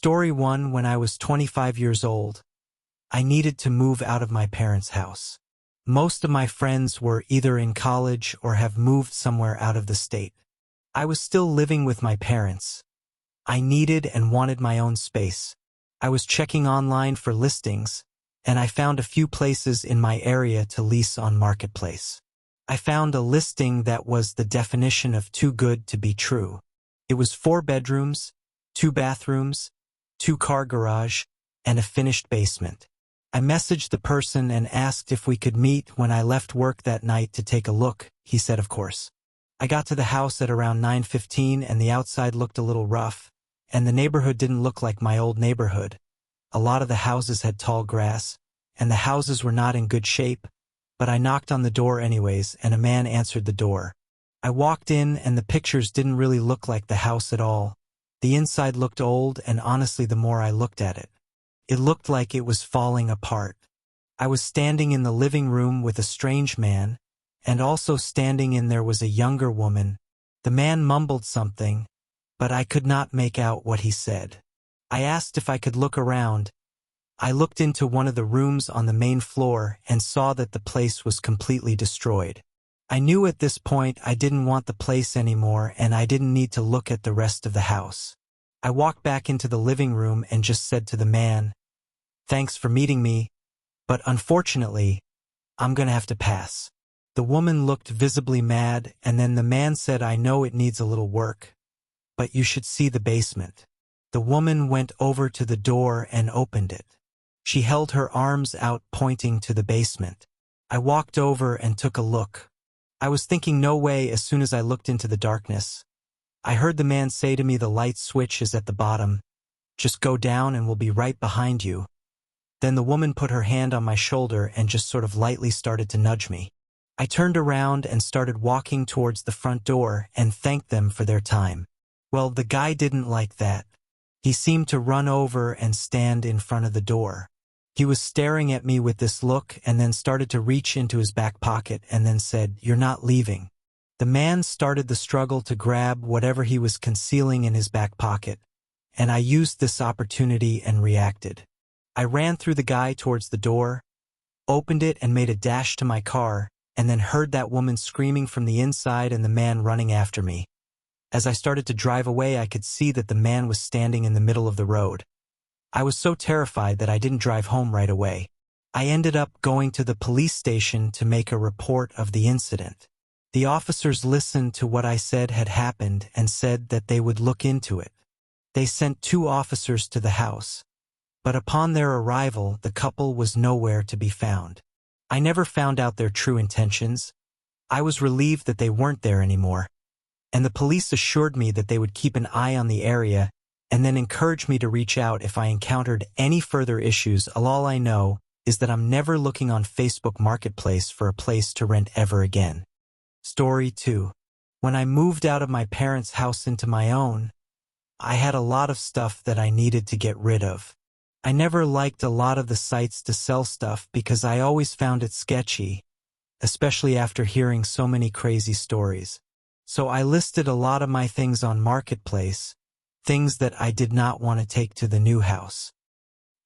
Story 1. When I was 25 years old, I needed to move out of my parents' house. Most of my friends were either in college or have moved somewhere out of the state. I was still living with my parents. I needed and wanted my own space. I was checking online for listings, and I found a few places in my area to lease on Marketplace. I found a listing that was the definition of too good to be true. It was 4 bedrooms, 2 bathrooms, 2-car garage, and a finished basement. I messaged the person and asked if we could meet when I left work that night to take a look. He said of course. I got to the house at around 9:15 and the outside looked a little rough, and the neighborhood didn't look like my old neighborhood. A lot of the houses had tall grass, and the houses were not in good shape, but I knocked on the door anyways, and a man answered the door. I walked in, and the pictures didn't really look like the house at all. The inside looked old, and honestly, the more I looked at it, it looked like it was falling apart. I was standing in the living room with a strange man, and also standing in there was a younger woman. The man mumbled something, but I could not make out what he said. I asked if I could look around. I looked into one of the rooms on the main floor and saw that the place was completely destroyed. I knew at this point I didn't want the place anymore and I didn't need to look at the rest of the house. I walked back into the living room and just said to the man, "Thanks for meeting me, but unfortunately, I'm gonna have to pass." The woman looked visibly mad, and then the man said, "I know it needs a little work, but you should see the basement." The woman went over to the door and opened it. She held her arms out pointing to the basement. I walked over and took a look. I was thinking no way as soon as I looked into the darkness. I heard the man say to me, "The light switch is at the bottom. Just go down and we'll be right behind you." Then the woman put her hand on my shoulder and just sort of lightly started to nudge me. I turned around and started walking towards the front door and thanked them for their time. Well, the guy didn't like that. He seemed to run over and stand in front of the door. He was staring at me with this look and then started to reach into his back pocket and then said, "You're not leaving." The man started the struggle to grab whatever he was concealing in his back pocket, and I used this opportunity and reacted. I ran through the guy towards the door, opened it and made a dash to my car, and then heard that woman screaming from the inside and the man running after me. As I started to drive away, I could see that the man was standing in the middle of the road. I was so terrified that I didn't drive home right away. I ended up going to the police station to make a report of the incident. The officers listened to what I said had happened and said that they would look into it. They sent 2 officers to the house, but upon their arrival, the couple was nowhere to be found. I never found out their true intentions. I was relieved that they weren't there anymore, and the police assured me that they would keep an eye on the area and then encouraged me to reach out if I encountered any further issues. All I know is that I'm never looking on Facebook Marketplace for a place to rent ever again. Story 2. When I moved out of my parents' house into my own, I had a lot of stuff that I needed to get rid of. I never liked a lot of the sites to sell stuff because I always found it sketchy, especially after hearing so many crazy stories. So I listed a lot of my things on Marketplace, things that I did not want to take to the new house.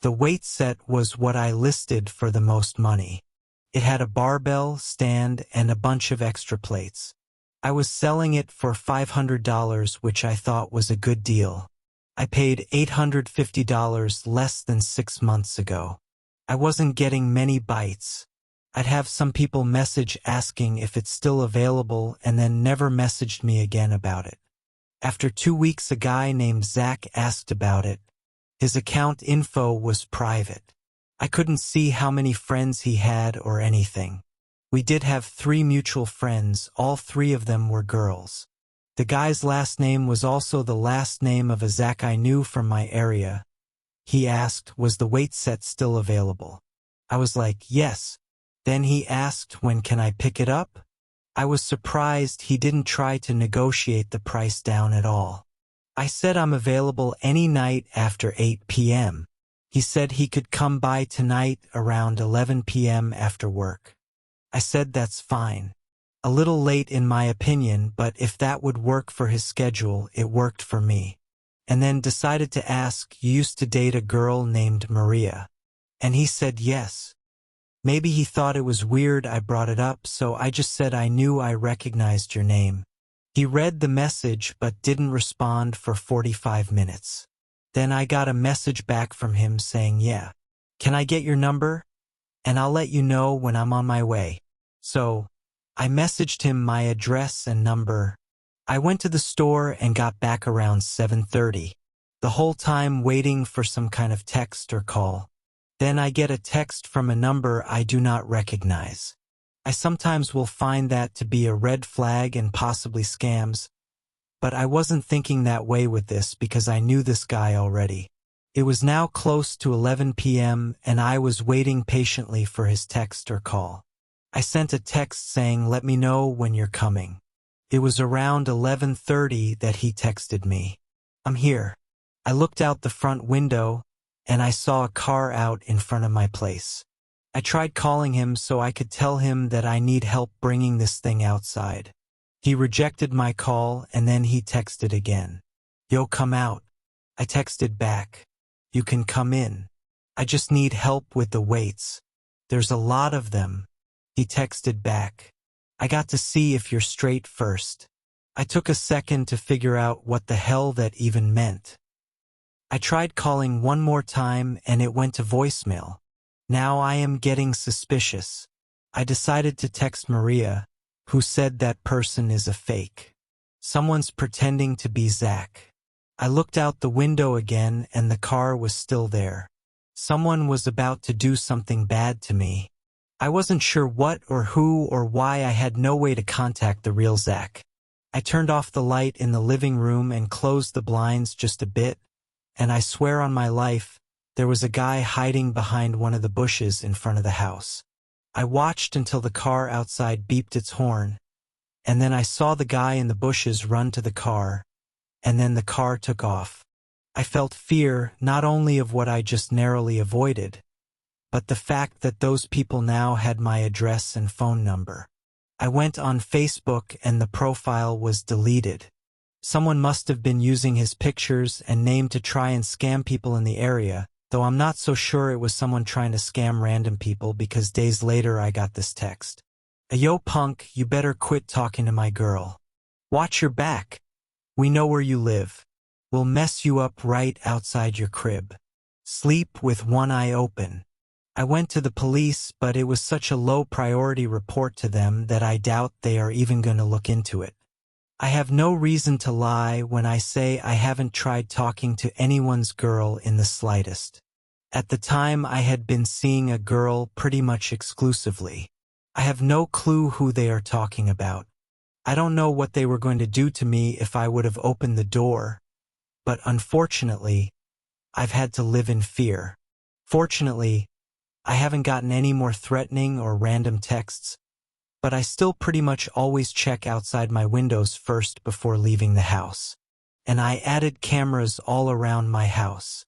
The weight set was what I listed for the most money. It had a barbell, stand, and a bunch of extra plates. I was selling it for $500, which I thought was a good deal. I paid $850 less than 6 months ago. I wasn't getting many bites. I'd have some people message asking if it's still available and then never messaged me again about it. After 2 weeks, a guy named Zach asked about it. His account info was private. I couldn't see how many friends he had or anything. We did have 3 mutual friends, all 3 of them were girls. The guy's last name was also the last name of a Zach I knew from my area. He asked, was the weight set still available? I was like, yes. Then he asked, when can I pick it up? I was surprised he didn't try to negotiate the price down at all. I said I'm available any night after 8 p.m. He said he could come by tonight around 11 p.m. after work. I said that's fine. A little late in my opinion, but if that would work for his schedule, it worked for me. and then decided to ask, "You used to date a girl named Maria?" And he said yes. Maybe he thought it was weird I brought it up, so I just said I knew I recognized your name. He read the message but didn't respond for 45 minutes. Then I got a message back from him saying, "Yeah. Can I get your number? And I'll let you know when I'm on my way." So I messaged him my address and number. I went to the store and got back around 7:30, the whole time waiting for some kind of text or call. Then I get a text from a number I do not recognize. I sometimes will find that to be a red flag and possibly scams, but I wasn't thinking that way with this because I knew this guy already. It was now close to 11 p.m. and I was waiting patiently for his text or call. I sent a text saying, "Let me know when you're coming." It was around 11:30 that he texted me, "I'm here." I looked out the front window and I saw a car out in front of my place. I tried calling him so I could tell him that I need help bringing this thing outside. He rejected my call and then he texted again. "Yo, come out." I texted back, "You can come in. I just need help with the weights. There's a lot of them." He texted back, "I got to see if you're straight first." I took a second to figure out what the hell that even meant. I tried calling one more time and it went to voicemail. Now I am getting suspicious. I decided to text Maria, who said that person is a fake. Someone's pretending to be Zach. I looked out the window again and the car was still there. Someone was about to do something bad to me. I wasn't sure what or who or why. I had no way to contact the real Zach. I turned off the light in the living room and closed the blinds just a bit, and I swear on my life, there was a guy hiding behind one of the bushes in front of the house. I watched until the car outside beeped its horn, and then I saw the guy in the bushes run to the car, and then the car took off. I felt fear not only of what I just narrowly avoided, but the fact that those people now had my address and phone number. I went on Facebook and the profile was deleted. Someone must have been using his pictures and name to try and scam people in the area, though I'm not so sure it was someone trying to scam random people because days later I got this text. "Yo punk, you better quit talking to my girl. Watch your back. We know where you live. We'll mess you up right outside your crib. Sleep with one eye open." I went to the police, but it was such a low priority report to them that I doubt they are even going to look into it. I have no reason to lie when I say I haven't tried talking to anyone's girl in the slightest. At the time, I had been seeing a girl pretty much exclusively. I have no clue who they are talking about. I don't know what they were going to do to me if I would have opened the door, but unfortunately, I've had to live in fear. Fortunately, I haven't gotten any more threatening or random texts, but I still pretty much always check outside my windows first before leaving the house. And I added cameras all around my house.